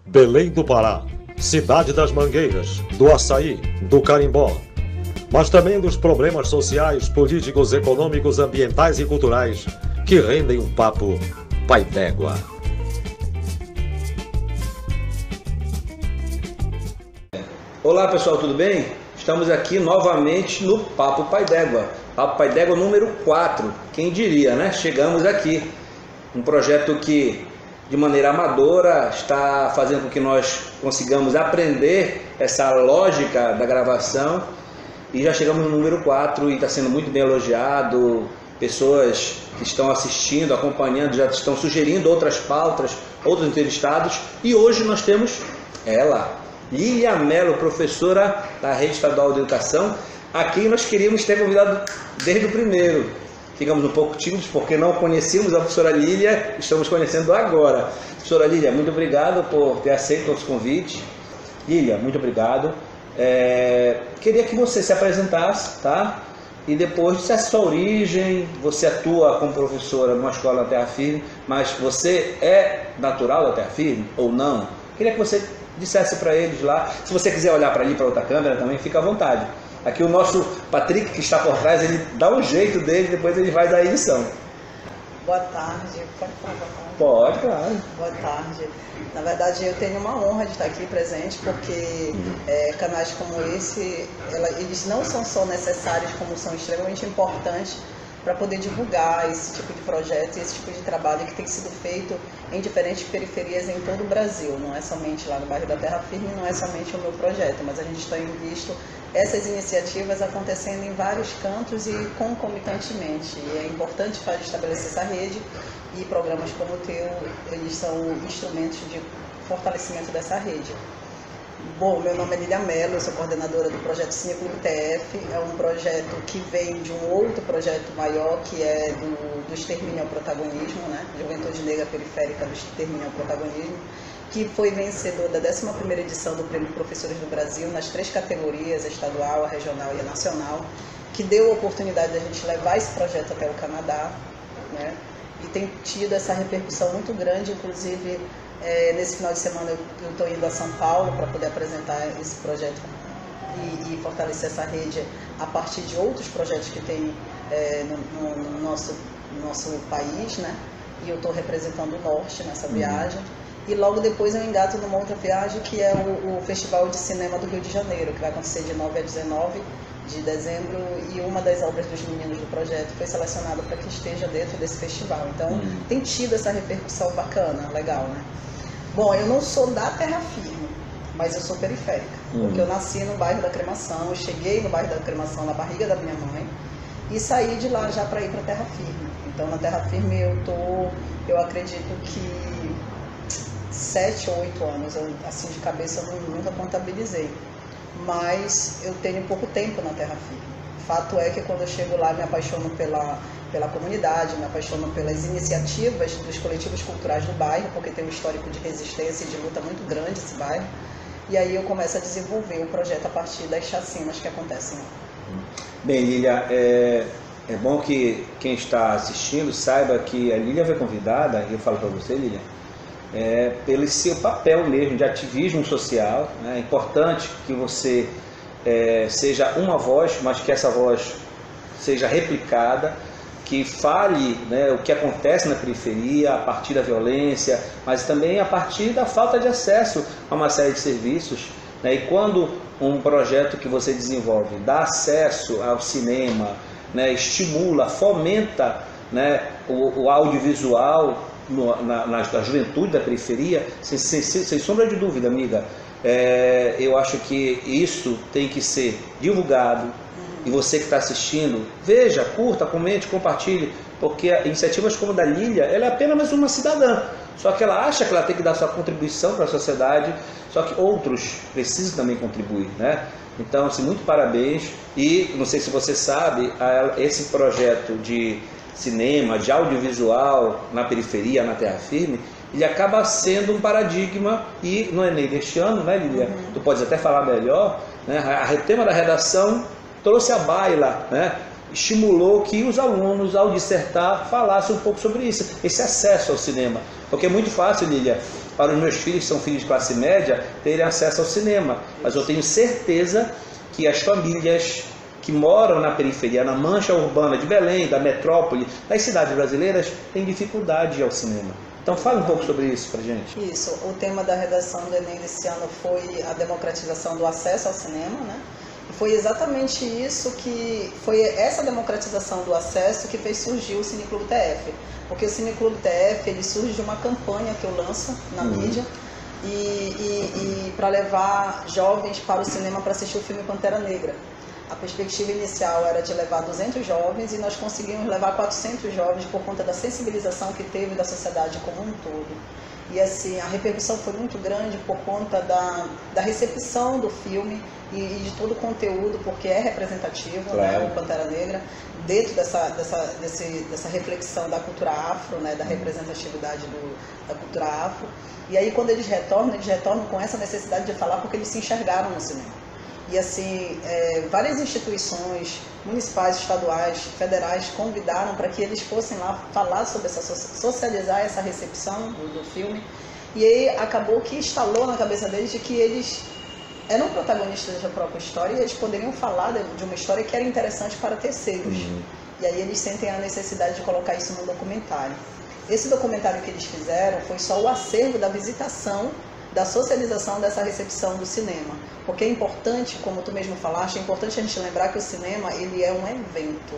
Belém do Pará, cidade das mangueiras, do açaí, do carimbó, mas também dos problemas sociais, políticos, econômicos, ambientais e culturais que rendem um papo pai d'égua. Olá pessoal, tudo bem? Estamos aqui novamente no Papo Pai d'Égua. Papo Pai d'Égua número 4. Quem diria, né? Chegamos aqui. Um projeto que, de maneira amadora, está fazendo com que nós consigamos aprender essa lógica da gravação. E já chegamos no número 4 e está sendo muito bem elogiado. Pessoas que estão assistindo, acompanhando, já estão sugerindo outras pautas, outros entrevistados. E hoje nós temos ela, Lília Mello, professora da Rede Estadual de Educação, a quem nós queríamos ter convidado desde o primeiro. Ficamos um pouco tímidos porque não conhecíamos a professora Lília, estamos conhecendo agora. Professora Lília, muito obrigado por ter aceito o nosso convite. Lília, muito obrigado. Queria que você se apresentasse, tá? E depois dissesse sua origem. Você atua como professora numa escola da Terra Firme, mas você é natural da Terra Firme ou não? Queria que você dissesse para eles lá. Se você quiser olhar para ali, para outra câmera também, fica à vontade. Aqui o nosso Patrick, que está por trás, ele dá um jeito dele, depois ele vai dar a edição. Boa tarde, pode falar? Pode, claro. Boa tarde. Na verdade, eu tenho uma honra de estar aqui presente, porque canais como esse, eles não são só necessários, como são extremamente importantes para poder divulgar esse tipo de projeto e esse tipo de trabalho que tem sido feito em diferentes periferias em todo o Brasil. Não é somente lá no bairro da Terra Firme, não é somente o meu projeto, mas a gente tem visto essas iniciativas acontecendo em vários cantos e concomitantemente. E é importante estabelecer essa rede, e programas como o teu, eles são instrumentos de fortalecimento dessa rede. Bom, meu nome é Lília Mello, eu sou coordenadora do projeto Cineclube TF. É um projeto que vem de um outro projeto maior, que é do Extermínio ao Protagonismo, né? Juventude Negra Periférica do Extermínio ao Protagonismo, que foi vencedor da 11ª edição do Prêmio Professores do Brasil, nas 3 categorias, a estadual, a regional e a nacional, que deu a oportunidade de a gente levar esse projeto até o Canadá, né? E tem tido essa repercussão muito grande, inclusive nesse final de semana eu estou indo a São Paulo para poder apresentar esse projeto e fortalecer essa rede a partir de outros projetos que tem no nosso país, né? E eu estou representando o Norte nessa viagem. E logo depois eu engato numa outra viagem, que é o Festival de Cinema do Rio de Janeiro, que vai acontecer de 9 a 19 de dezembro, e uma das obras dos meninos do projeto foi selecionada para que esteja dentro desse festival. Então tem tido essa repercussão bacana, legal, né? Bom, eu não sou da Terra Firme, mas eu sou periférica, porque eu nasci no bairro da Cremação, eu cheguei no bairro da Cremação na barriga da minha mãe e saí de lá já para ir para a Terra Firme. Então na Terra Firme eu acredito que 7 ou 8 anos, assim de cabeça eu nunca contabilizei, mas eu tenho pouco tempo na Terra Firme. Fato é que quando eu chego lá me apaixono pela comunidade, me apaixono pelas iniciativas dos coletivos culturais do bairro, porque tem um histórico de resistência e de luta muito grande esse bairro, e aí eu começo a desenvolver o projeto a partir das chacinas que acontecem lá. Bem, Lília, é bom que quem está assistindo saiba que a Lília foi convidada, e eu falo para você, Lília, pelo seu papel mesmo de ativismo social, né? É importante que você seja uma voz, mas que essa voz seja replicada, que fale, né, o que acontece na periferia a partir da violência, mas também a partir da falta de acesso a uma série de serviços, né? E quando um projeto que você desenvolve dá acesso ao cinema, né, estimula, fomenta, né, o audiovisual na juventude da periferia, sem sombra de dúvida, amiga, eu acho que isso tem que ser divulgado. E você que está assistindo, veja, curta, comente, compartilhe, porque iniciativas como a da Lília, ela é apenas uma cidadã, só que ela acha que ela tem que dar sua contribuição para a sociedade, só que outros precisam também contribuir, né? Então, assim, muito parabéns. E não sei se você sabe, esse projeto de cinema, de audiovisual na periferia, na Terra Firme, ele acaba sendo um paradigma, e não é nem deste ano, né, Lília? Tu podes até falar melhor, né? O tema da redação trouxe à baila, né? Estimulou que os alunos, ao dissertar, falassem um pouco sobre isso, esse acesso ao cinema. Porque é muito fácil, Lília, para os meus filhos, que são filhos de classe média, terem acesso ao cinema. Mas eu tenho certeza que as famílias que moram na periferia, na mancha urbana de Belém, da metrópole, das cidades brasileiras, têm dificuldade de ir ao cinema. Então fala um pouco sobre isso pra gente. Isso, o tema da redação do Enem desse ano foi a democratização do acesso ao cinema, né? E foi exatamente isso que, foi essa democratização do acesso que fez surgir o Cineclube TF. Porque o Cineclube TF, ele surge de uma campanha que eu lanço na mídia, e para levar jovens para o cinema para assistir o filme Pantera Negra. A perspectiva inicial era de levar 200 jovens e nós conseguimos levar 400 jovens por conta da sensibilização que teve da sociedade como um todo. E assim, a repercussão foi muito grande por conta da recepção do filme e de todo o conteúdo, porque é representativo, claro, né, o Pantera Negra, dentro dessa reflexão da cultura afro, né, da representatividade da cultura afro. E aí quando eles retornam com essa necessidade de falar porque eles se enxergaram no cinema. E assim, várias instituições municipais, estaduais, federais convidaram para que eles fossem lá falar sobre socializar essa recepção do filme. E aí acabou que instalou na cabeça deles de que eles eram protagonistas da própria história e eles poderiam falar de uma história que era interessante para terceiros. E aí eles sentem a necessidade de colocar isso num documentário. Esse documentário que eles fizeram foi só o acervo da visitação, da socialização dessa recepção do cinema. Porque é importante, como tu mesmo falaste, é importante a gente lembrar que o cinema, ele é um evento.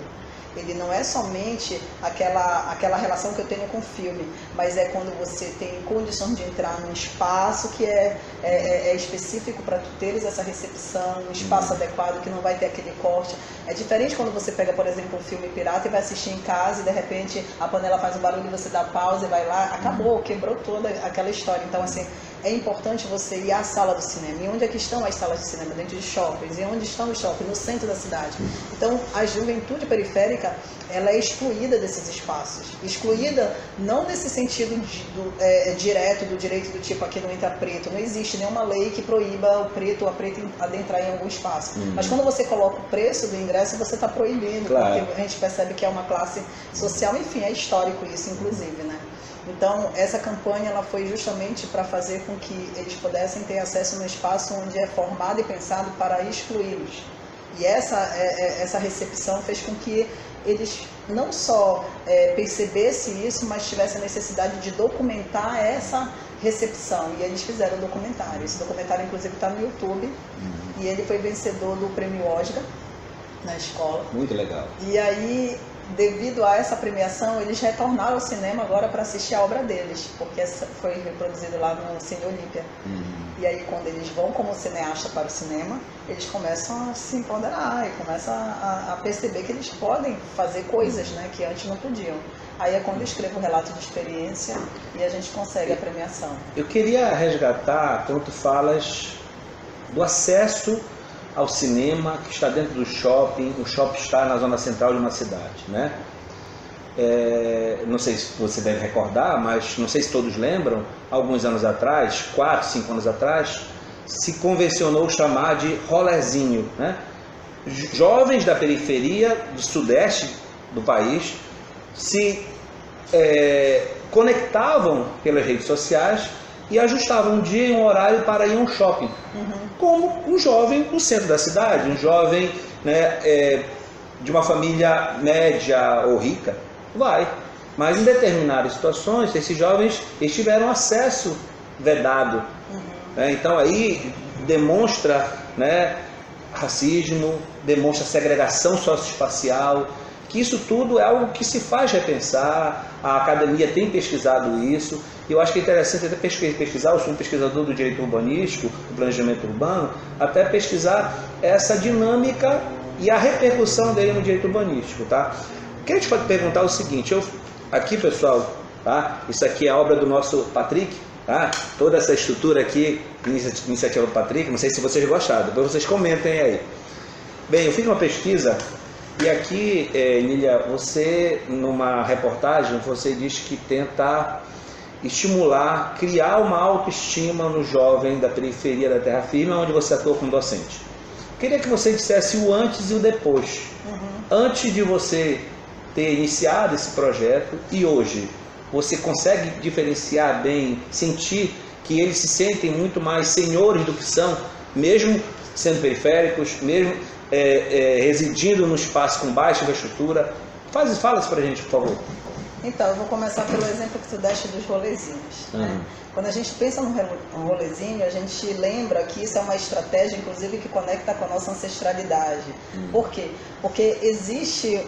Ele não é somente aquela relação que eu tenho com o filme, mas é quando você tem condições de entrar num espaço que é específico para tu teres essa recepção, um espaço adequado que não vai ter aquele corte. É diferente quando você pega, por exemplo, um filme pirata e vai assistir em casa e de repente a panela faz um barulho e você dá pausa e vai lá, acabou, quebrou toda aquela história. Então, assim, é importante você ir à sala do cinema. E onde é que estão as salas de cinema? Dentro de shoppings. E onde estão os shoppings? No centro da cidade. Então, a juventude periférica, ela é excluída desses espaços. Excluída não nesse sentido direto do direito do tipo, aqui não entra preto. Não existe nenhuma lei que proíba o preto ou a preta adentrar em algum espaço. Mas quando você coloca o preço do ingresso, você está proibindo. Claro. Porque a gente percebe que é uma classe social. Enfim, é histórico isso, inclusive, né? Então, essa campanha ela foi justamente para fazer com que eles pudessem ter acesso a um espaço onde é formado e pensado para excluí-los. E essa recepção fez com que eles não só percebessem isso, mas tivessem a necessidade de documentar essa recepção. E eles fizeram o documentário. Esse documentário, inclusive, está no YouTube. E ele foi vencedor do Prêmio Oscar na escola. Muito legal. E aí, devido a essa premiação, eles retornaram ao cinema agora para assistir a obra deles, porque foi reproduzido lá no Cine Olímpia. E aí, quando eles vão como cineasta para o cinema, eles começam a se empoderar e começam a perceber que eles podem fazer coisas, né, que antes não podiam. Aí é quando eu escrevo o relato de experiência e a gente consegue a premiação. Eu queria resgatar, quando tu falas do acesso ao cinema que está dentro do shopping, o shopping está na zona central de uma cidade, né? Não sei se você deve recordar, mas não sei se todos lembram, alguns anos atrás, 4, 5 anos atrás, se convencionou chamar de rolezinho, né? Jovens da periferia do sudeste do país se conectavam pelas redes sociais e ajustavam um dia e um horário para ir a um shopping. Como um jovem no centro da cidade, um jovem, né, de uma família média ou rica, vai. Mas em determinadas situações, esses jovens eles tiveram acesso vedado. Então aí demonstra, né, racismo, demonstra segregação socioespacial, que isso tudo é algo que se faz repensar. A academia tem pesquisado isso. Eu acho que é interessante até pesquisar, eu sou um pesquisador do direito urbanístico, do planejamento urbano, até pesquisar essa dinâmica e a repercussão dele no direito urbanístico, tá? Queria te perguntar o seguinte, aqui, pessoal, tá? Isso aqui é a obra do nosso Patrick, tá? Toda essa estrutura aqui, iniciativa do Patrick, não sei se vocês gostaram, depois vocês comentem aí. Bem, eu fiz uma pesquisa e aqui, Nília, você, numa reportagem, você diz que tenta estimular, criar uma autoestima no jovem da periferia da terra firme, onde você atua como docente. Queria que você dissesse o antes e o depois. Antes de você ter iniciado esse projeto e hoje, você consegue diferenciar bem, sentir que eles se sentem muito mais senhores do que são, mesmo sendo periféricos, mesmo residindo num espaço com baixa infraestrutura. Fala isso pra gente, por favor. Então, eu vou começar pelo exemplo que tu deste dos rolezinhos. Né? Quando a gente pensa no rolezinho, a gente lembra que isso é uma estratégia, inclusive, que conecta com a nossa ancestralidade. Por quê? Porque existe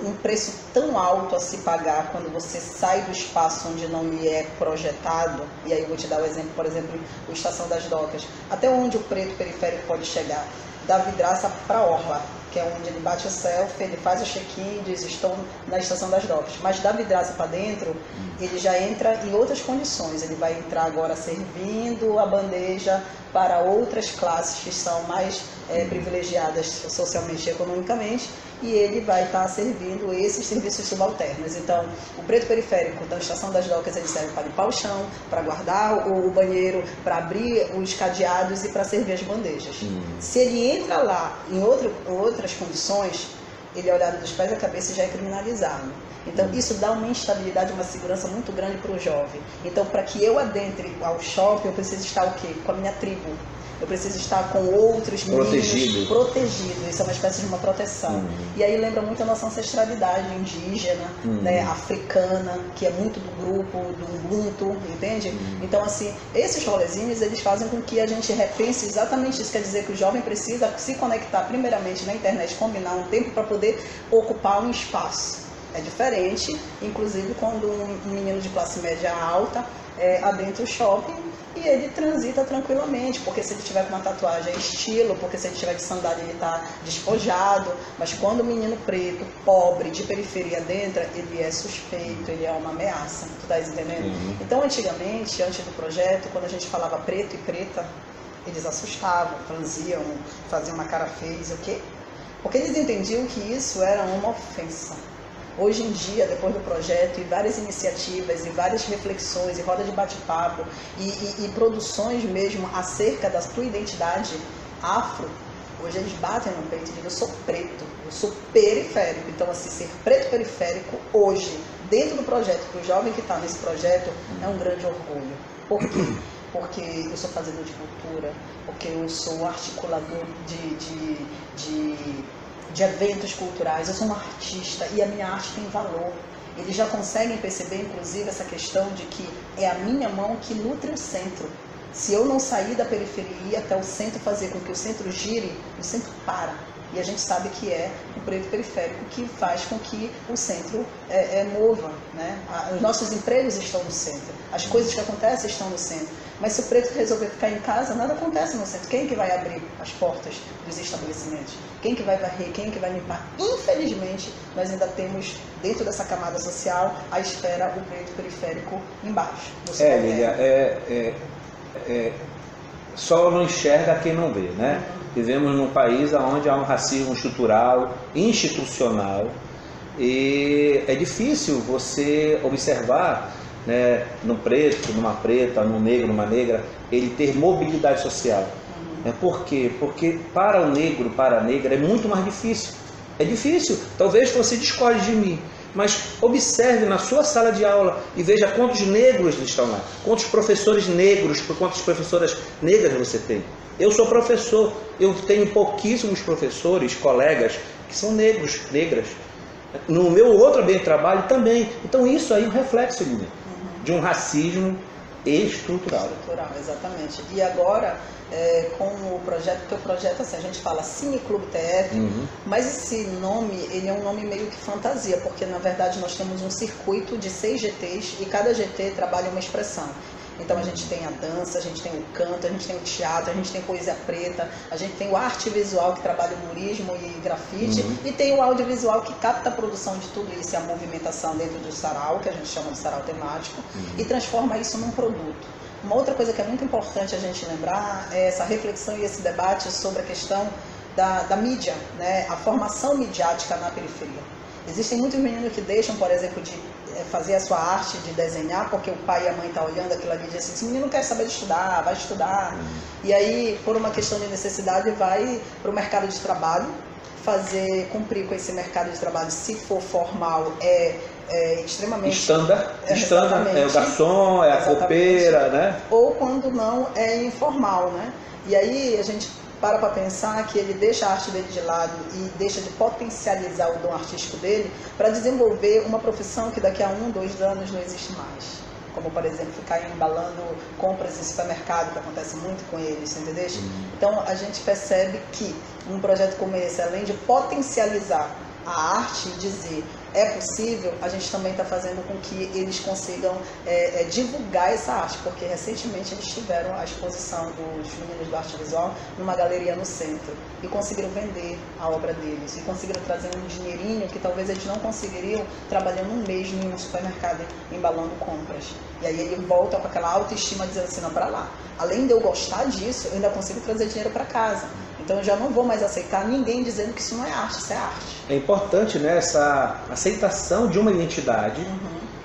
um preço tão alto a se pagar quando você sai do espaço onde não lhe é projetado. E aí eu vou te dar o exemplo, por exemplo, o Estação das Docas. Até onde o preto periférico pode chegar? Da Vidraça para a Orla, que é onde ele bate o selfie, ele faz o check-in e diz, estou na Estação das Docas. Mas da Vidraça para dentro, ele já entra em outras condições. Ele vai entrar agora servindo a bandeja para outras classes que são mais privilegiadas socialmente e economicamente, e ele vai estar servindo esses serviços subalternos. Então, o preto periférico da Estação das Docas, ele serve para limpar o chão, para guardar o banheiro, para abrir os cadeados e para servir as bandejas. Se ele entra lá em outras condições, ele é olhado dos pés à cabeça e já é criminalizado. Então, isso dá uma instabilidade, uma segurança muito grande para o jovem. Então, para que eu adentre ao shopping, eu preciso estar o quê? Com a minha tribo. Eu preciso estar com outros meninos protegido. Isso é uma espécie de uma proteção. E aí lembra muito a nossa ancestralidade indígena, né, africana, que é muito do grupo, do Ubuntu, entende? Então, assim, esses rolezinhos, eles fazem com que a gente repense exatamente isso. Quer dizer que o jovem precisa se conectar primeiramente na internet, combinar um tempo para poder ocupar um espaço. É diferente, inclusive, quando um menino de classe média alta adentra o shopping e ele transita tranquilamente, porque se ele tiver com uma tatuagem é estilo, porque se ele tiver de sandália ele está despojado, mas quando o menino preto, pobre, de periferia adentra, ele é suspeito, ele é uma ameaça, tu estás entendendo? Então, antigamente, antes do projeto, quando a gente falava preto e preta, eles assustavam, franziam, faziam uma cara feia, o quê? Porque eles entendiam que isso era uma ofensa. Hoje em dia, depois do projeto, e várias iniciativas, e várias reflexões, e roda de bate-papo, e produções mesmo acerca da tua identidade afro, hoje eles batem no peito e dizem, eu sou preto, eu sou periférico. Então, assim, ser preto periférico hoje, dentro do projeto, para o jovem que está nesse projeto, é um grande orgulho. Por quê? Porque eu sou fazedor de cultura, porque eu sou articulador de eventos culturais, eu sou um artista e a minha arte tem valor. Eles já conseguem perceber, inclusive, essa questão de que é a minha mão que nutre o centro. Se eu não sair da periferia até o centro fazer com que o centro gire, o centro para. E a gente sabe que é o preto periférico que faz com que o centro mova. Né? Os nossos empregos estão no centro, as coisas que acontecem estão no centro. Mas se o preto resolver ficar em casa, nada acontece no centro. Quem que vai abrir as portas dos estabelecimentos? Quem que vai varrer? Quem que vai limpar? Infelizmente, nós ainda temos, dentro dessa camada social, a esfera, o preto periférico embaixo. Lília, só não enxerga quem não vê, né? Vivemos num país onde há um racismo estrutural, institucional, e é difícil você observar, né, no preto, numa preta, num negro, numa negra, ele ter mobilidade social. Por quê? Porque para o negro, para a negra, é muito mais difícil. É difícil. Talvez você discorde de mim, mas observe na sua sala de aula e veja quantos negros estão lá, quantos professores negros, quantas professoras negras você tem. Eu sou professor, eu tenho pouquíssimos professores, colegas, que são negros, negras. No meu outro ambiente de trabalho também. Então isso aí é um reflexo de um racismo estrutural. Estrutural, exatamente. E agora, com o projeto, porque o projeto, assim, a gente fala Cine Clube TF, mas esse nome, ele é um nome meio que fantasia, porque na verdade nós temos um circuito de 6 GTs e cada GT trabalha uma expressão. Então a gente tem a dança, a gente tem o canto, a gente tem o teatro, a gente tem poesia preta, a gente tem o arte visual que trabalha o humorismo e grafite, e tem o audiovisual que capta a produção de tudo isso e a movimentação dentro do sarau, que a gente chama de sarau temático, e transforma isso num produto. Uma outra coisa que é muito importante a gente lembrar é essa reflexão e esse debate sobre a questão da mídia, né? A formação midiática na periferia. Existem muitos meninos que deixam, por exemplo, de fazer a sua arte, de desenhar, porque o pai e a mãe estão olhando aquilo ali e dizem assim, esse menino não quer saber de estudar, vai estudar. E aí, por uma questão de necessidade, vai para o mercado de trabalho, cumprir com esse mercado de trabalho, se for formal, é extremamente... Standard, é o garçom, é a copeira, né? Ou quando não, é informal, né? E aí a gente para pensar que ele deixa a arte dele de lado e deixa de potencializar o dom artístico dele para desenvolver uma profissão que daqui a 1, 2 anos não existe mais. Como, por exemplo, ficar embalando compras em supermercado, que acontece muito com eles, entendeu? Então, a gente percebe que um projeto como esse, além de potencializar a arte e dizer é possível, a gente também está fazendo com que eles consigam divulgar essa arte, porque recentemente eles tiveram a exposição dos meninos do arte visual numa galeria no centro e conseguiram vender a obra deles e conseguiram trazer um dinheirinho que talvez eles não conseguiriam trabalhando um mês em um supermercado embalando compras. E aí ele volta com aquela autoestima dizendo assim, não, para lá, além de eu gostar disso, eu ainda consigo trazer dinheiro para casa. Então eu já não vou mais aceitar ninguém dizendo que isso não é arte, isso é arte. É importante, né, essa aceitação de uma identidade,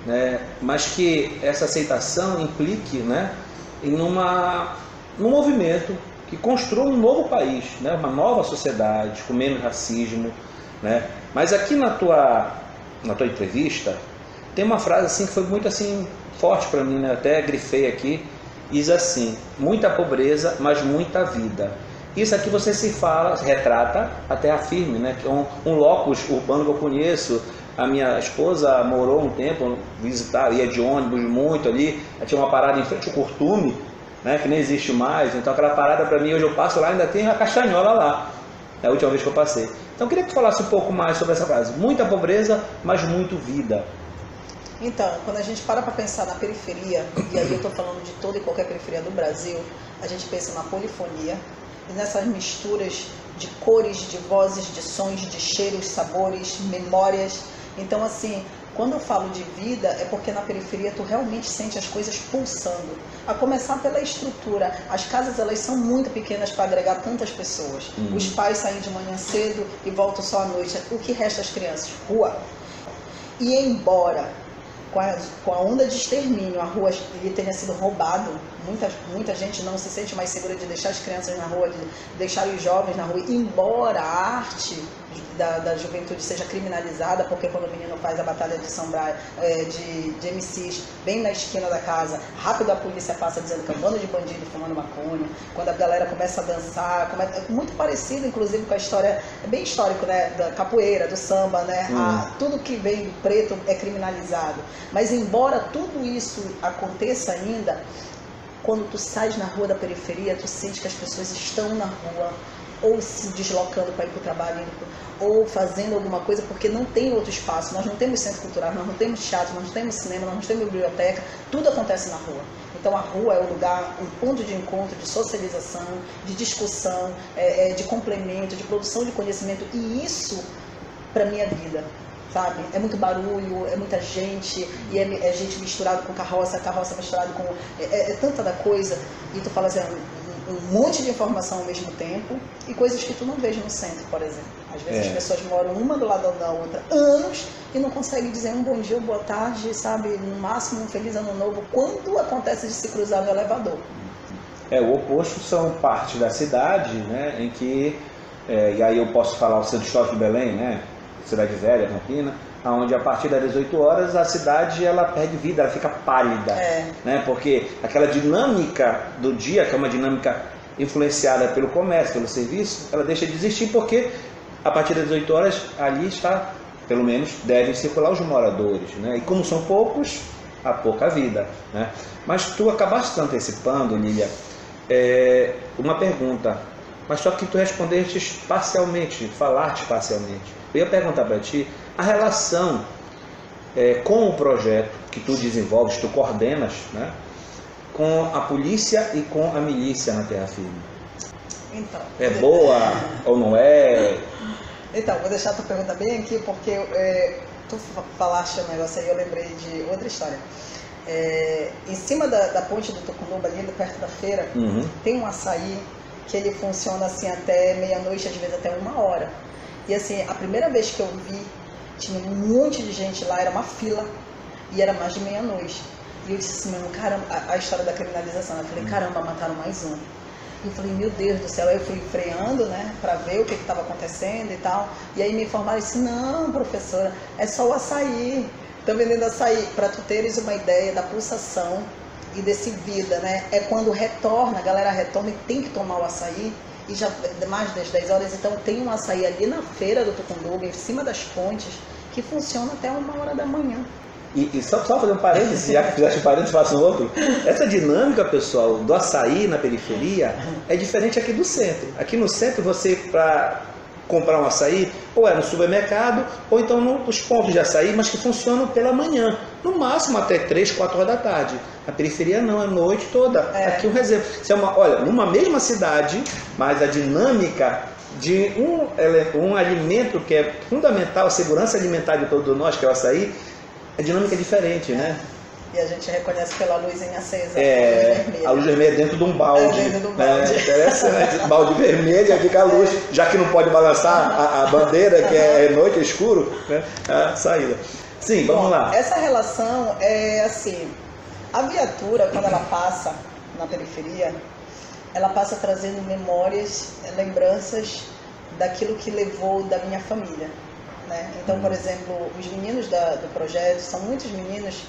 né, mas que essa aceitação implique, né, num movimento que construa um novo país, né, uma nova sociedade, com menos racismo. Né. Mas aqui na tua entrevista, tem uma frase assim, que foi muito assim, forte para mim, né, até grifei aqui, diz assim, muita pobreza, mas muita vida. Isso aqui você retrata a terra firme, né? Que é um locus urbano que eu conheço. A minha esposa morou um tempo, ia de ônibus muito ali, tinha uma parada em frente ao Curtume, né? Que nem existe mais, então aquela parada para mim, hoje eu passo lá, ainda tem a castanhola lá, é a última vez que eu passei. Então eu queria que tu falasse um pouco mais sobre essa frase, muita pobreza, mas muito vida. Então, quando a gente para pensar na periferia, e aí eu estou falando de toda e qualquer periferia do Brasil, a gente pensa na polifonia, e nessas misturas de cores, de vozes, de sons, de cheiros, sabores, memórias. Então, assim, quando eu falo de vida, é porque na periferia tu realmente sente as coisas pulsando. A começar pela estrutura. As casas, elas são muito pequenas para agregar tantas pessoas. Os pais saem de manhã cedo e voltam só à noite. O que resta às crianças? Rua. E embora com a onda de extermínio, a rua tenha sido roubado, muita gente não se sente mais segura de deixar as crianças na rua, de deixar os jovens na rua, embora a arte da juventude seja criminalizada, porque quando o menino faz a batalha de São Brás, de MCs, bem na esquina da casa, rápido a polícia passa dizendo que é um bando de bandido fumando maconha, quando a galera começa a dançar, é muito parecido inclusive com a história, é bem histórico, né, da capoeira, do samba, né, tudo que vem do preto é criminalizado, mas embora tudo isso aconteça ainda, quando tu sais na rua da periferia, tu sente que as pessoas estão na rua, ou se deslocando para ir para o trabalho, ou fazendo alguma coisa, porque não tem outro espaço. Nós não temos centro cultural, nós não temos teatro, nós não temos cinema, nós não temos biblioteca, tudo acontece na rua. Então a rua é o lugar, um ponto de encontro, de socialização, de discussão, de complemento, de produção de conhecimento, e isso para minha vida. Sabe? É muito barulho, é muita gente, e é gente misturada com carroça misturada com... tanta da coisa, e tu fala assim, um monte de informação ao mesmo tempo, e coisas que tu não vês no centro, por exemplo. Às vezes as pessoas moram uma do lado da outra anos, e não conseguem dizer um bom dia ou boa tarde, sabe? No máximo um feliz ano novo, quando acontece de se cruzar no elevador. O oposto são partes da cidade, né, em que, e aí eu posso falar o Centro Histórico de Belém, né, Cidade Velha, Campina, onde a partir das 18 horas a cidade ela perde vida, ela fica pálida, né? Porque aquela dinâmica do dia, que é uma dinâmica influenciada pelo comércio, pelo serviço, ela deixa de existir, porque a partir das 18 horas ali está, pelo menos, devem circular os moradores, né? E como são poucos, há pouca vida, né? Mas tu acabaste antecipando, Lília, uma pergunta, mas só que tu respondeste parcialmente, falaste parcialmente. Eu ia perguntar para ti a relação com o projeto que tu desenvolves, tu coordenas, né, com a polícia e com a milícia na Terra Firme. Então, é boa ou não é? Então, vou deixar a tua pergunta bem aqui, porque tu falaste um negócio aí, eu lembrei de outra história. Em cima da ponte do Tucunduba, ali perto da feira, tem um açaí que ele funciona assim até meia-noite, às vezes até 1h. E assim, a primeira vez que eu vi, tinha um monte de gente lá, era uma fila, e era mais de meia-noite. E eu disse assim, mano, caramba, a história da criminalização, eu falei, caramba, mataram mais um. E eu falei, meu Deus do céu, aí eu fui freando, né, para ver o que estava acontecendo e tal. E aí me informaram assim, não, professora, é só o açaí. Estão vendendo açaí. Para tu teres uma ideia da pulsação e desse vida, né? É quando retorna, a galera retorna e tem que tomar o açaí. E já mais das 10 horas, então tem um açaí ali na feira do Tucunduba, em cima das pontes, que funciona até 1h da manhã. E só fazer um parênteses, já que fizeste um parênteses, faço um outro. Essa dinâmica, pessoal, do açaí na periferia é diferente aqui do centro. Aqui no centro, você, para comprar um açaí, ou é no supermercado, ou então nos pontos de açaí, mas que funcionam pela manhã, no máximo até 3, 4 horas da tarde. A periferia não, é noite toda. Aqui um exemplo. Olha, numa mesma cidade, mas a dinâmica de um alimento que é fundamental, a segurança alimentar de todos nós, que é o açaí, a dinâmica é diferente, né? E a gente reconhece pela luzinha acesa. A luz vermelha dentro de um balde. Dentro do balde. Interessante. Balde vermelho, fica a luz, já que não pode balançar a bandeira, que é noite, é escuro, né? A saída. Sim, vamos lá. Essa relação é assim, a viatura, quando ela passa na periferia, ela passa trazendo memórias, lembranças daquilo que levou da minha família, né? Então, por exemplo, os meninos do projeto são muitos meninos.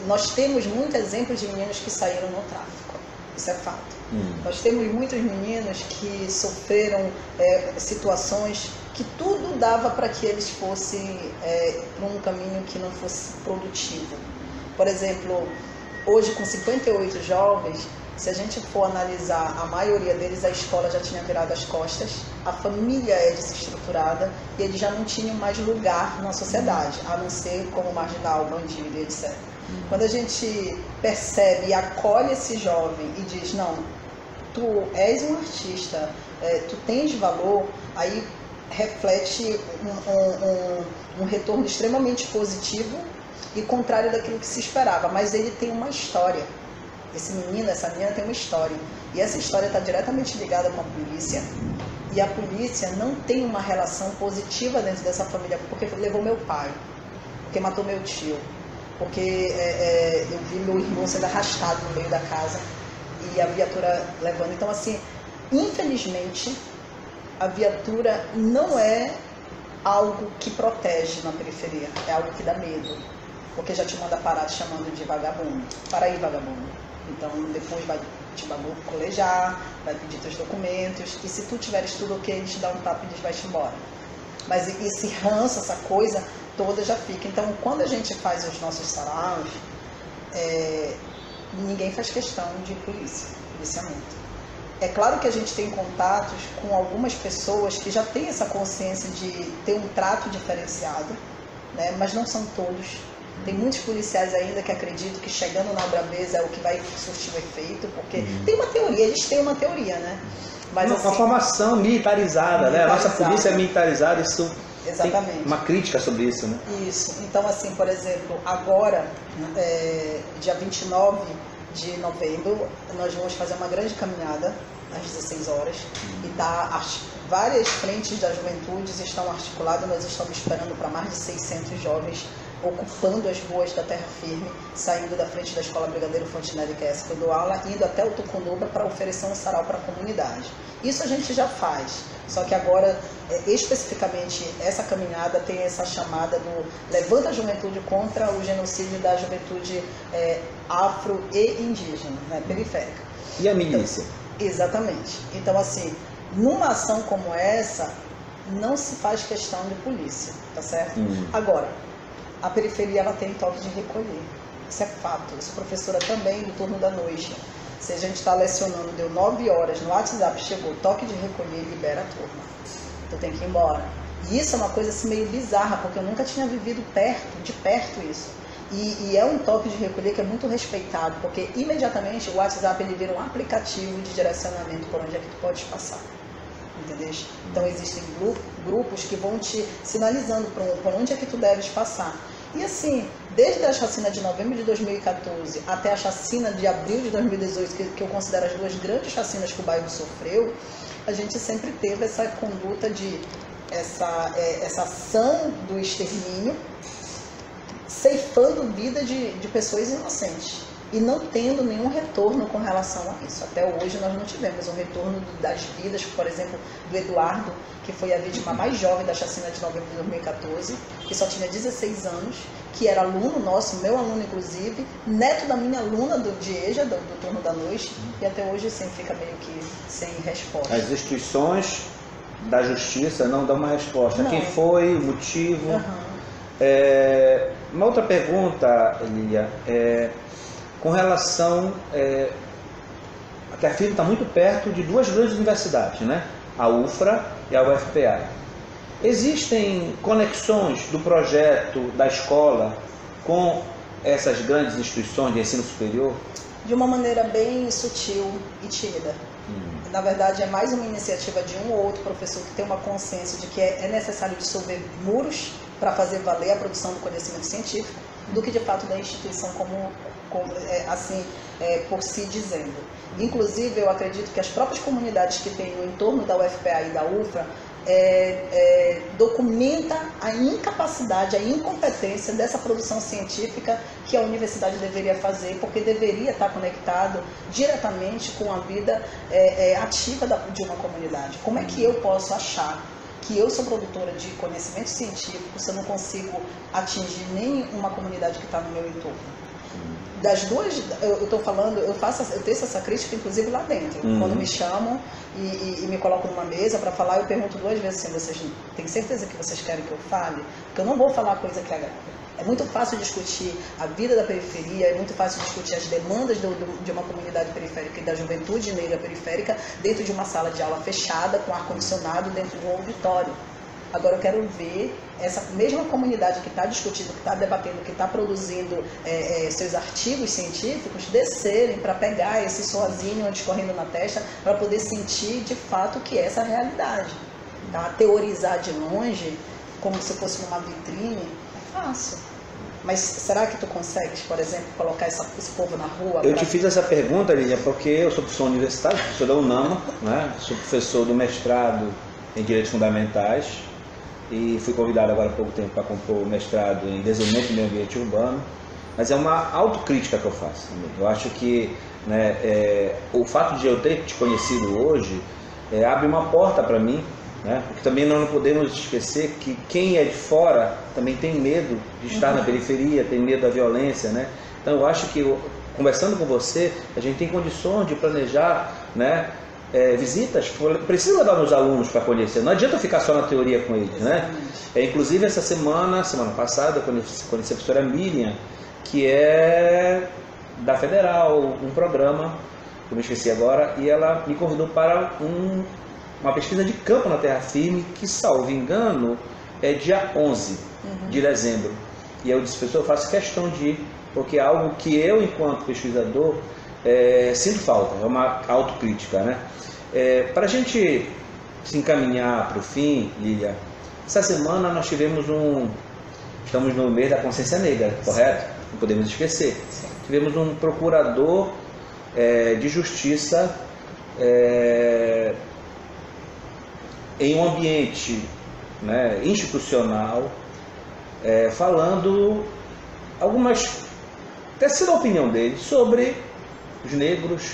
Nós temos muitos exemplos de meninos que saíram no tráfico, isso é fato. Nós temos muitos meninos que sofreram situações que tudo dava para que eles fossem para um caminho que não fosse produtivo. Por exemplo, hoje com 58 jovens, se a gente for analisar, a maioria deles, a escola já tinha virado as costas, a família é desestruturada e eles já não tinham mais lugar na sociedade, a não ser como marginal, bandido, etc. Quando a gente percebe e acolhe esse jovem e diz, não, tu és um artista, tu tens valor, aí reflete um retorno extremamente positivo e contrário daquilo que se esperava, mas ele tem uma história. Esse menino, essa menina tem uma história. E essa história está diretamente ligada com a polícia. E a polícia não tem uma relação positiva dentro dessa família, porque levou meu pai, porque matou meu tio, porque eu vi meu irmão sendo arrastado no meio da casa e a viatura levando. Então, assim, infelizmente, a viatura não é algo que protege na periferia, é algo que dá medo, porque já te manda parar te chamando de vagabundo. Para aí, vagabundo. Então, depois vai te colejar, vai pedir teus documentos, e se tu tiveres tudo ok, ele te dá um tapa e diz, vai-te embora. Mas esse ranço, essa coisa toda já fica. Então, quando a gente faz os nossos saraus, ninguém faz questão de policiamento. É claro que a gente tem contatos com algumas pessoas que já têm essa consciência de ter um trato diferenciado, né? Mas não são todos. Tem muitos policiais ainda que acreditam que chegando na obra mesa é o que vai surtir o efeito, porque tem uma teoria, eles têm uma teoria, né? Mas, uma formação militarizada, né? A nossa polícia é militarizada, isso exatamente. Tem uma crítica sobre isso, né? Isso. Então, assim, por exemplo, agora, dia 29 de novembro, nós vamos fazer uma grande caminhada às 16 horas e várias frentes das juventudes estão articuladas. Nós estamos esperando para mais de 600 jovens ocupando as ruas da Terra Firme, saindo da frente da Escola Brigadeiro Fontenelle, que é essa que eu dou aula, indo até o Tucunduba para oferecer um sarau para a comunidade. Isso a gente já faz, só que agora, especificamente, essa caminhada tem essa chamada do Levanta a Juventude contra o genocídio da juventude afro e indígena, né, periférica. E a milícia? Então, exatamente. Então, assim, numa ação como essa, não se faz questão de polícia, tá certo? Agora, a periferia ela tem toque de recolher, isso é fato. Eu sou professora também do turno da noite. Se a gente está lecionando, deu 9 horas, no WhatsApp chegou toque de recolher e libera a turma. Tu tem que ir embora. E isso é uma coisa assim, meio bizarra, porque eu nunca tinha vivido de perto isso. E é um toque de recolher que é muito respeitado, porque imediatamente o WhatsApp ele vira um aplicativo de direcionamento por onde é que tu podes passar. Entendeu? Então existem grupos que vão te sinalizando por onde é que tu deves passar. E assim, desde a chacina de novembro de 2014 até a chacina de abril de 2018, que eu considero as duas grandes chacinas que o bairro sofreu, a gente sempre teve essa conduta de essa ação do extermínio, ceifando vida de pessoas inocentes. e não tendo nenhum retorno com relação a isso. Até hoje nós não tivemos um retorno das vidas, por exemplo, do Eduardo, que foi a vítima mais jovem da chacina de novembro de 2014, que só tinha 16 anos, que era aluno nosso, meu aluno inclusive, neto da minha aluna do EJA, do turno da noite, e até hoje assim, fica meio que sem resposta. As instituições da justiça não dão uma resposta. Não. Quem foi, o motivo. Uma outra pergunta, Lília, com relação a que a FIRB está muito perto de duas grandes universidades, né? A UFRA e a UFPA. Existem conexões do projeto da escola com essas grandes instituições de ensino superior? De uma maneira bem sutil e tímida. Na verdade, é mais uma iniciativa de um ou outro professor que tem uma consciência de que é necessário dissolver muros para fazer valer a produção do conhecimento científico, do que de fato da instituição por si dizendo. Inclusive, eu acredito que as próprias comunidades que têm no entorno da UFPA e da UFRA documenta a incapacidade, a incompetência dessa produção científica que a universidade deveria fazer, porque deveria estar conectado diretamente com a vida ativa de uma comunidade. Como é que eu posso achar que eu sou produtora de conhecimento científico se eu não consigo atingir nem uma comunidade que está no meu entorno? Das duas, eu estou falando, eu teço essa crítica inclusive lá dentro. Quando me chamam e me colocam numa mesa para falar, eu pergunto duas vezes assim: vocês têm certeza que vocês querem que eu fale? Porque eu não vou falar coisa que agrada. É muito fácil discutir a vida da periferia, é muito fácil discutir as demandas de uma comunidade periférica e da juventude negra periférica dentro de uma sala de aula fechada, com ar-condicionado, dentro de um auditório. Agora eu quero ver essa mesma comunidade que está discutindo, que está debatendo, que está produzindo seus artigos científicos, descerem para pegar esse suazinho escorrendo na testa, para poder sentir de fato que é essa realidade. Tá? Teorizar de longe, como se fosse numa vitrine, é fácil. Mas será que tu consegues, por exemplo, colocar esse povo na rua? Eu te fiz essa pergunta, Lília, porque eu sou professor universitário, professor da UNAMA, né? Sou professor do mestrado em Direitos Fundamentais, e fui convidado agora há pouco tempo para compor o mestrado em Desenvolvimento do Meio Ambiente Urbano, mas é uma autocrítica que eu faço também. Eu acho que, né, o fato de eu ter te conhecido hoje abre uma porta para mim, né, porque também nós não podemos esquecer que quem é de fora também tem medo de estar na periferia, tem medo da violência, né? Então eu acho que, conversando com você, a gente tem condições de planejar, né, visitas. Preciso levar meus alunos para conhecer, não adianta ficar só na teoria com eles, né? Inclusive essa semana passada, eu conheci a professora Miriam, que é da Federal, um programa, que eu me esqueci agora, e ela me convidou para uma pesquisa de campo na Terra Firme, que, salvo engano, é dia 11 de dezembro. E eu disse: professor, eu faço questão de ir, porque é algo que eu, enquanto pesquisador, sinto falta, é uma autocrítica, né? Para a gente se encaminhar para o fim, Lília, essa semana nós estamos no mês da consciência negra, correto? Não podemos esquecer. Sim. Tivemos um procurador de justiça em um ambiente, né, institucional, falando algumas, tecendo a opinião dele sobre os negros,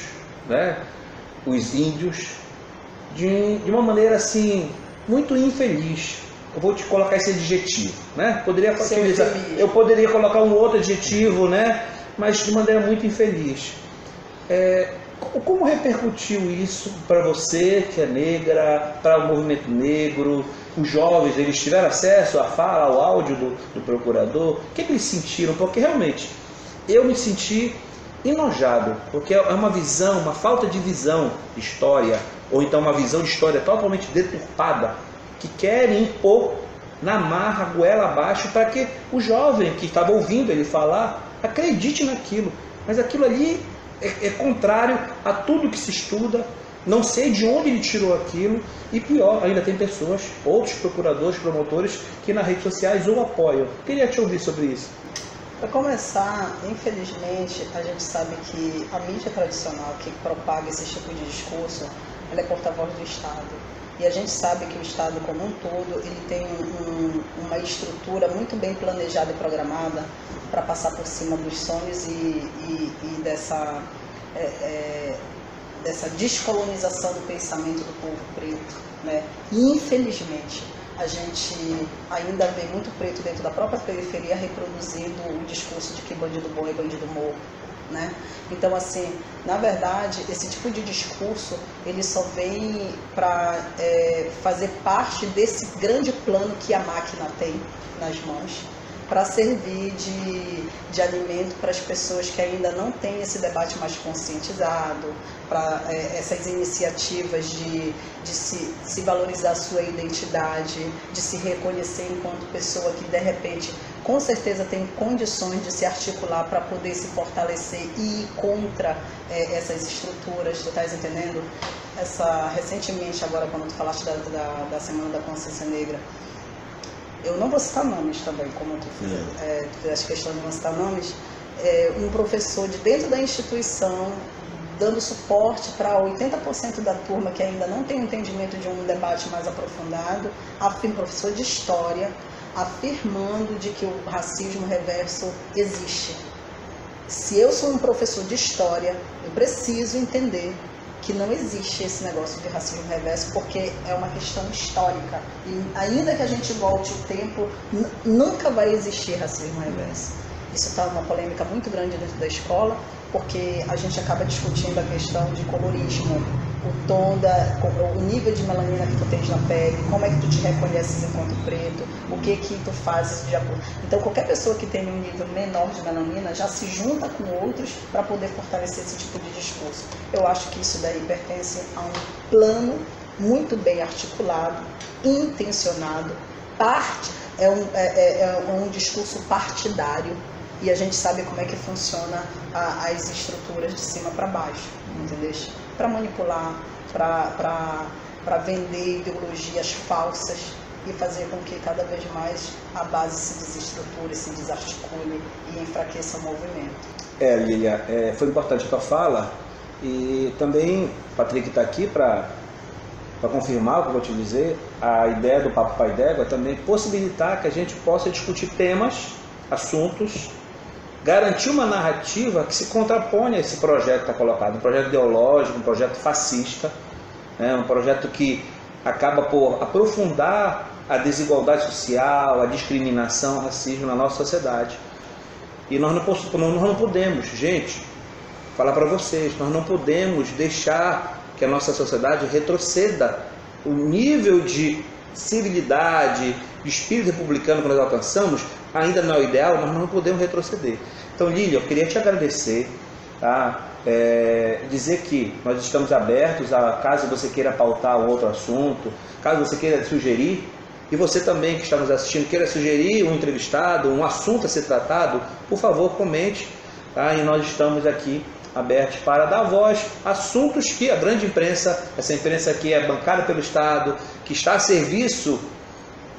né, os índios, de uma maneira assim muito infeliz. Eu vou te colocar esse adjetivo, né? Eu poderia colocar um outro adjetivo, né? Mas de maneira muito infeliz. Como repercutiu isso para você, que é negra, para o movimento negro? Os jovens, eles tiveram acesso à fala, ao áudio do procurador? O que eles sentiram? Porque realmente eu me senti enojado, porque é uma visão, uma falta de visão de história, ou então uma visão de história totalmente deturpada, que querem impor na marra, goela abaixo, para que o jovem que estava ouvindo ele falar acredite naquilo. Mas aquilo ali é contrário a tudo que se estuda, não sei de onde ele tirou aquilo, e pior, ainda tem pessoas, outros procuradores, promotores, que nas redes sociais o apoiam. Queria te ouvir sobre isso. Para começar, infelizmente, a gente sabe que a mídia tradicional que propaga esse tipo de discurso, ela é porta-voz do Estado. E a gente sabe que o Estado como um todo, ele tem uma estrutura muito bem planejada e programada para passar por cima dos sonhos e dessa descolonização do pensamento do povo preto, né? E, infelizmente, a gente ainda vê muito preto dentro da própria periferia reproduzindo o discurso de que bandido bom é bandido morto, né? Então, assim, na verdade, esse tipo de discurso, ele só vem para fazer parte desse grande plano que a máquina tem nas mãos, para servir de alimento para as pessoas que ainda não têm esse debate mais conscientizado, para essas iniciativas de se valorizar a sua identidade, de se reconhecer enquanto pessoa que, de repente, com certeza tem condições de se articular para poder se fortalecer e ir contra essas estruturas, tu estás entendendo? Recentemente, agora, quando tu falaste da Semana da Consciência Negra, eu não vou citar nomes também, como tu fizeste questão de não citar nomes, um professor de dentro da instituição dando suporte para 80% da turma que ainda não tem entendimento de um debate mais aprofundado, professor de história, afirmando de que o racismo reverso existe. Se eu sou um professor de história, eu preciso entender que não existe esse negócio de racismo reverso, porque é uma questão histórica. E ainda que a gente volte o tempo, nunca vai existir racismo reverso. Isso está uma polêmica muito grande dentro da escola, porque a gente acaba discutindo a questão de colorismo, o nível de melanina que tu tens na pele, como é que tu te reconheces enquanto preto, o que tu fazes de acordo. Então, qualquer pessoa que tenha um nível menor de melanina já se junta com outros para poder fortalecer esse tipo de discurso. Eu acho que isso daí pertence a um plano muito bem articulado, intencionado, é um discurso partidário. E a gente sabe como é que funciona as estruturas de cima para baixo, entendeu? Para manipular, para vender ideologias falsas e fazer com que cada vez mais a base se desestruture, se desarticule e enfraqueça o movimento. Lília, foi importante a tua fala e também o Patrick está aqui para confirmar o que eu vou te dizer. A ideia do Papo Pai d'Égua é também possibilitar que a gente possa discutir temas, assuntos, garantir uma narrativa que se contrapõe a esse projeto que está colocado, um projeto ideológico, um projeto fascista, um projeto que acaba por aprofundar a desigualdade social, a discriminação, o racismo na nossa sociedade. E nós não podemos, gente, falar para vocês, nós não podemos deixar que a nossa sociedade retroceda. O nível de civilidade, de espírito republicano que nós alcançamos, ainda não é o ideal, mas nós não podemos retroceder. Então, Lília, eu queria te agradecer, tá? Dizer que nós estamos abertos a, caso você queira pautar um outro assunto, caso você queira sugerir, e você também que está nos assistindo queira sugerir um entrevistado, um assunto a ser tratado, por favor, comente, tá? E nós estamos aqui abertos para dar voz a assuntos que a grande imprensa, essa imprensa que é bancada pelo Estado, que está a serviço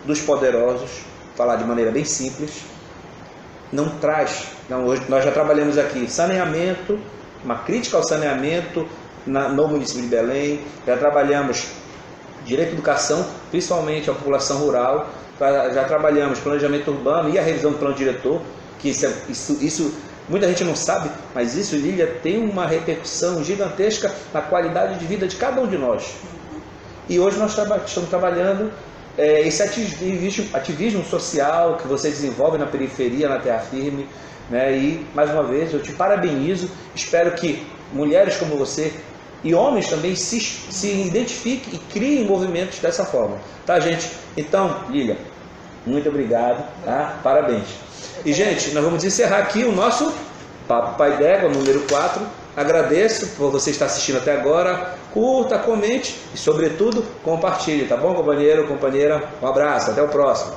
dos poderosos, falar de maneira bem simples, não traz. Então, hoje nós já trabalhamos aqui saneamento, uma crítica ao saneamento no município de Belém, já trabalhamos direito à educação, principalmente à população rural, já trabalhamos planejamento urbano e a revisão do plano diretor, que isso muita gente não sabe, mas isso, Lília, tem uma repercussão gigantesca na qualidade de vida de cada um de nós. E hoje nós estamos trabalhando esse ativismo social que você desenvolve na periferia, na terra firme, né? E, mais uma vez, eu te parabenizo, espero que mulheres como você e homens também se identifiquem e criem movimentos dessa forma, tá, gente? Então, Lília, muito obrigado, tá? Parabéns. E, gente, nós vamos encerrar aqui o nosso Papo Pai d'Égua, número 4. Agradeço por você estar assistindo até agora. Curta, comente e, sobretudo, compartilhe, tá bom, companheiro, companheira? Um abraço, até o próximo.